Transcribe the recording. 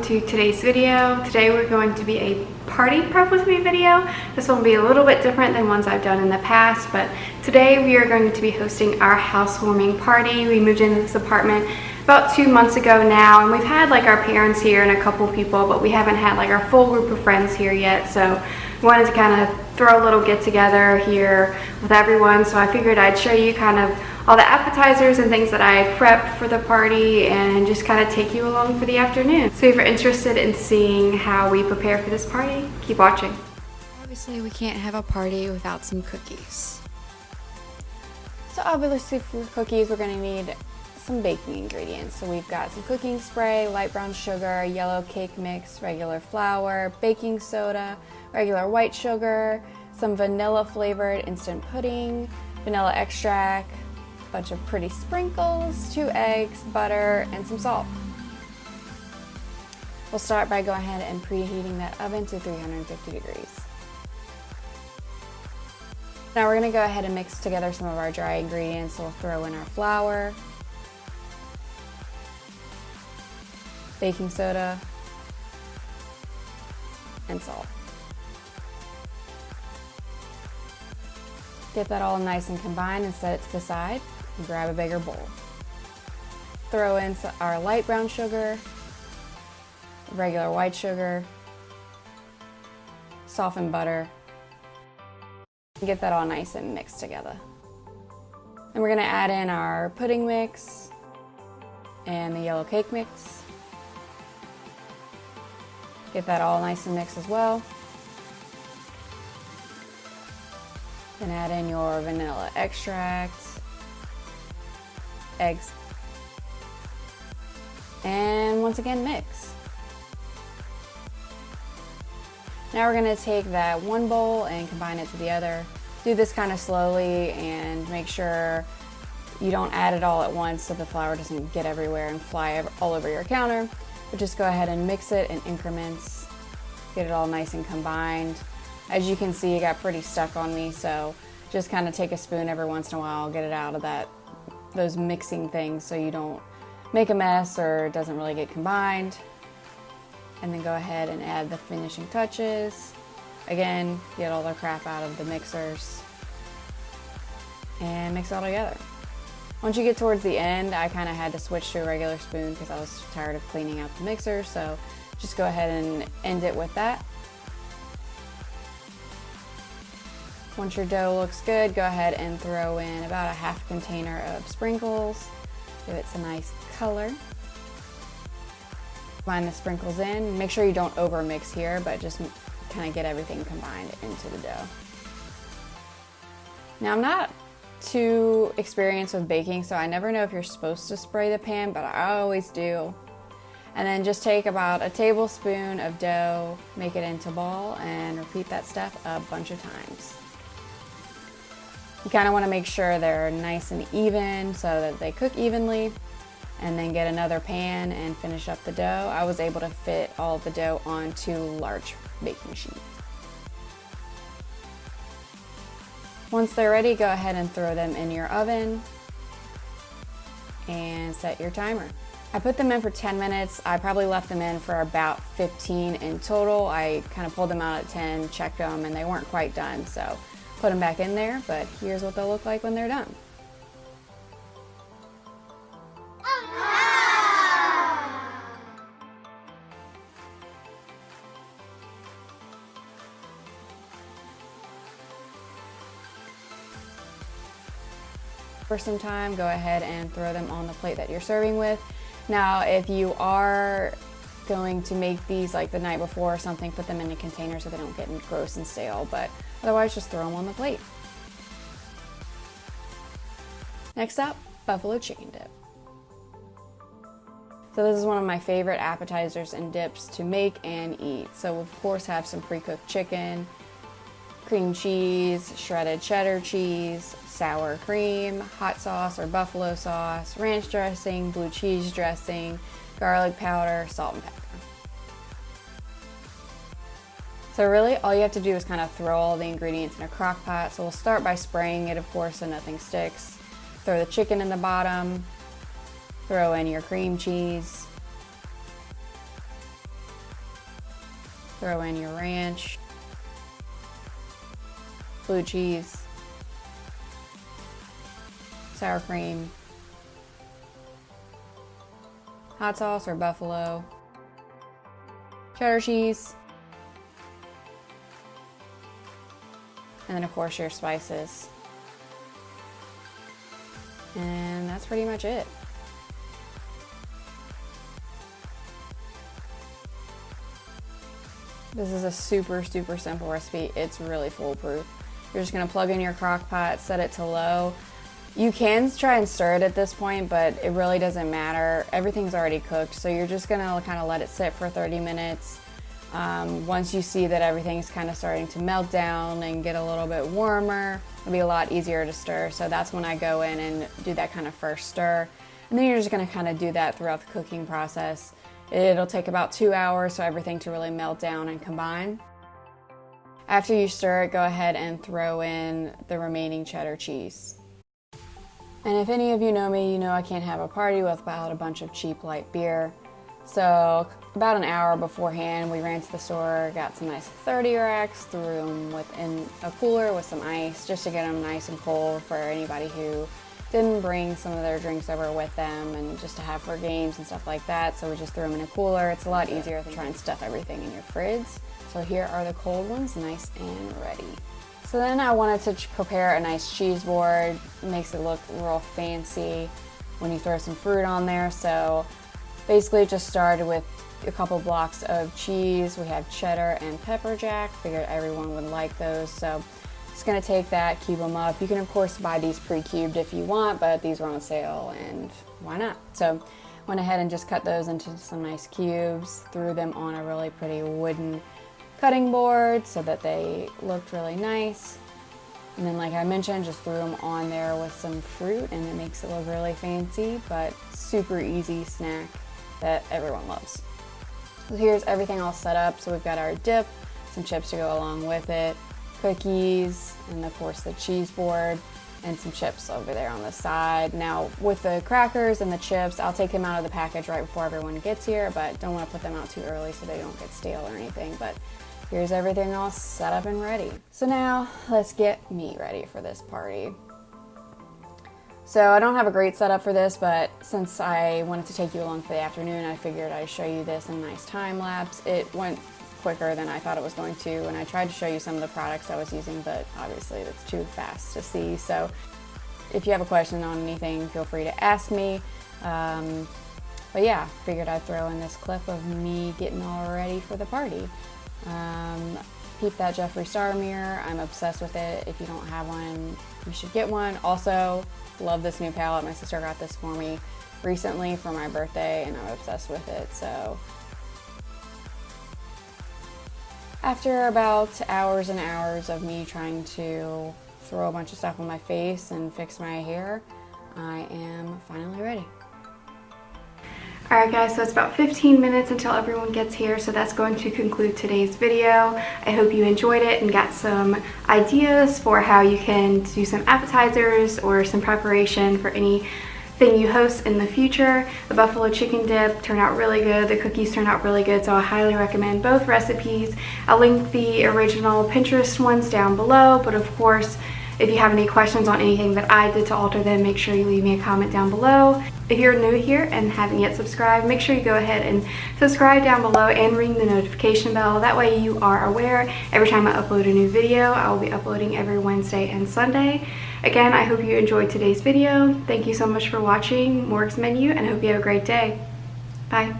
to today's video. Today we're going to be a party prep with me video. This one will be a little bit different than ones I've done in the past, but today we are going to be hosting our housewarming party. We moved into this apartment about 2 months ago now, and we've had like our parents here and a couple people, but we haven't had like our full group of friends here yet, so we wanted to kind of throw a little get together here with everyone. So I figured I'd show you kind of all the appetizers and things that I prepped for the party and just kind of take you along for the afternoon. So if you're interested in seeing how we prepare for this party, keep watching. Obviously we can't have a party without some cookies. So obviously for cookies we're going to need some baking ingredients. So we've got some cooking spray, light brown sugar, yellow cake mix, regular flour, baking soda, regular white sugar, some vanilla flavored instant pudding, vanilla extract, bunch of pretty sprinkles, 2 eggs, butter, and some salt. We'll start by going ahead and preheating that oven to 350 degrees. Now we're going to go ahead and mix together some of our dry ingredients. So we'll throw in our flour, baking soda, and salt. Get that all nice and combined and set it to the side. And grab a bigger bowl. Throw in our light brown sugar, regular white sugar, softened butter, and get that all nice and mixed together. Then we're going to add in our pudding mix and the yellow cake mix. Get that all nice and mixed as well. Then add in your vanilla extract, eggs, and once again mix. Now we're going to take that one bowl and combine it to the other. Do this kind of slowly and make sure you don't add it all at once so the flour doesn't get everywhere and fly all over your counter. But just go ahead and mix it in increments. Get it all nice and combined. As you can see, it got pretty stuck on me, so just kind of take a spoon every once in a while, get it out of those mixing things so you don't make a mess or it doesn't really get combined. And then go ahead and add the finishing touches. Again, get all the crap out of the mixers and mix it all together. Once you get towards the end, I kind of had to switch to a regular spoon because I was tired of cleaning out the mixer, so just go ahead and end it with that. Once your dough looks good, go ahead and throw in about a half container of sprinkles. Give it some nice color. Combine the sprinkles in. Make sure you don't over mix here, but just kind of get everything combined into the dough. Now I'm not too experienced with baking, so I never know if you're supposed to spray the pan, but I always do. And then just take about a tablespoon of dough, make it into a ball, and repeat that step a bunch of times. You kind of want to make sure they're nice and even so that they cook evenly, and then get another pan and finish up the dough. I was able to fit all the dough on 2 large baking sheets. Once they're ready, go ahead and throw them in your oven and set your timer. I put them in for 10 minutes. I probably left them in for about 15 in total. I kind of pulled them out at 10, checked them, and they weren't quite done, so put them back in there, but here's what they'll look like when they're done. For some time, go ahead and throw them on the plate that you're serving with. Now, if you are going to make these like the night before or something, put them in a container so they don't get gross and stale, but otherwise just throw them on the plate. Next up, buffalo chicken dip. So this is one of my favorite appetizers and dips to make and eat. So of course have some pre-cooked chicken, cream cheese, shredded cheddar cheese, sour cream, hot sauce or buffalo sauce, ranch dressing, blue cheese dressing, garlic powder, salt and pepper. So really all you have to do is kind of throw all the ingredients in a crock pot. So we'll start by spraying it, of course, so nothing sticks. Throw the chicken in the bottom, throw in your cream cheese, Throw in your ranch, blue cheese, sour cream, hot sauce or buffalo, cheddar cheese, and then of course your spices. And that's pretty much it. This is a super simple recipe. It's really foolproof. You're just gonna plug in your crock pot, set it to low. You can try and stir it at this point, but it really doesn't matter. Everything's already cooked, so you're just gonna kind of let it sit for 30 minutes. Once you see that everything's kind of starting to melt down and get a little bit warmer, it'll be a lot easier to stir. So that's when I go in and do that kind of first stir. And then you're just gonna kind of do that throughout the cooking process. It'll take about 2 hours for everything to really melt down and combine. After you stir it, go ahead and throw in the remaining cheddar cheese. And if any of you know me, you know I can't have a party without a bunch of cheap light beer. So about an hour beforehand, we ran to the store, got some nice 30 racks, threw them within a cooler with some ice just to get them nice and cold for anybody who didn't bring some of their drinks over with them and just to have for games and stuff like that. So we just threw them in a cooler. It's a lot easier than trying to stuff everything in your fridge. So here are the cold ones, nice and ready. So then I wanted to prepare a nice cheese board. It makes it look real fancy when you throw some fruit on there. So basically just started with a couple blocks of cheese. We have cheddar and pepper jack. Figured everyone would like those. So just gonna take that, cube them up. You can of course buy these pre-cubed if you want, but these were on sale and why not? So went ahead and just cut those into some nice cubes, threw them on a really pretty wooden cutting board so that they looked really nice. And then like I mentioned, just threw them on there with some fruit and it makes it look really fancy, but super easy snack that everyone loves. So here's everything all set up. So we've got our dip, some chips to go along with it, cookies, and of course the cheese board, and some chips over there on the side. Now with the crackers and the chips, I'll take them out of the package right before everyone gets here, but don't want to put them out too early so they don't get stale or anything. But here's everything all set up and ready. So now let's get me ready for this party. So I don't have a great setup for this, but since I wanted to take you along for the afternoon, I figured I'd show you this in a nice time lapse. It went quicker than I thought it was going to, and I tried to show you some of the products I was using, but obviously that's too fast to see. So if you have a question on anything, feel free to ask me. But yeah, figured I'd throw in this clip of me getting all ready for the party. Peep that Jeffree Star mirror. I'm obsessed with it. If you don't have one, you should get one. Also, love this new palette. My sister got this for me recently for my birthday, and I'm obsessed with it. So after about hours and hours of me trying to throw a bunch of stuff on my face and fix my hair, I am finally ready. Alright guys, so it's about 15 minutes until everyone gets here, so that's going to conclude today's video. I hope you enjoyed it and got some ideas for how you can do some appetizers or some preparation for anything you host in the future. The buffalo chicken dip turned out really good, the cookies turned out really good, so I highly recommend both recipes. I'll link the original Pinterest ones down below, but of course, if you have any questions on anything that I did to alter them, make sure you leave me a comment down below. If you're new here and haven't yet subscribed, make sure you go ahead and subscribe down below and ring the notification bell. That way you are aware every time I upload a new video. I will be uploading every Wednesday and Sunday. Again, I hope you enjoyed today's video. Thank you so much for watching Morgs Menu, and I hope you have a great day. Bye.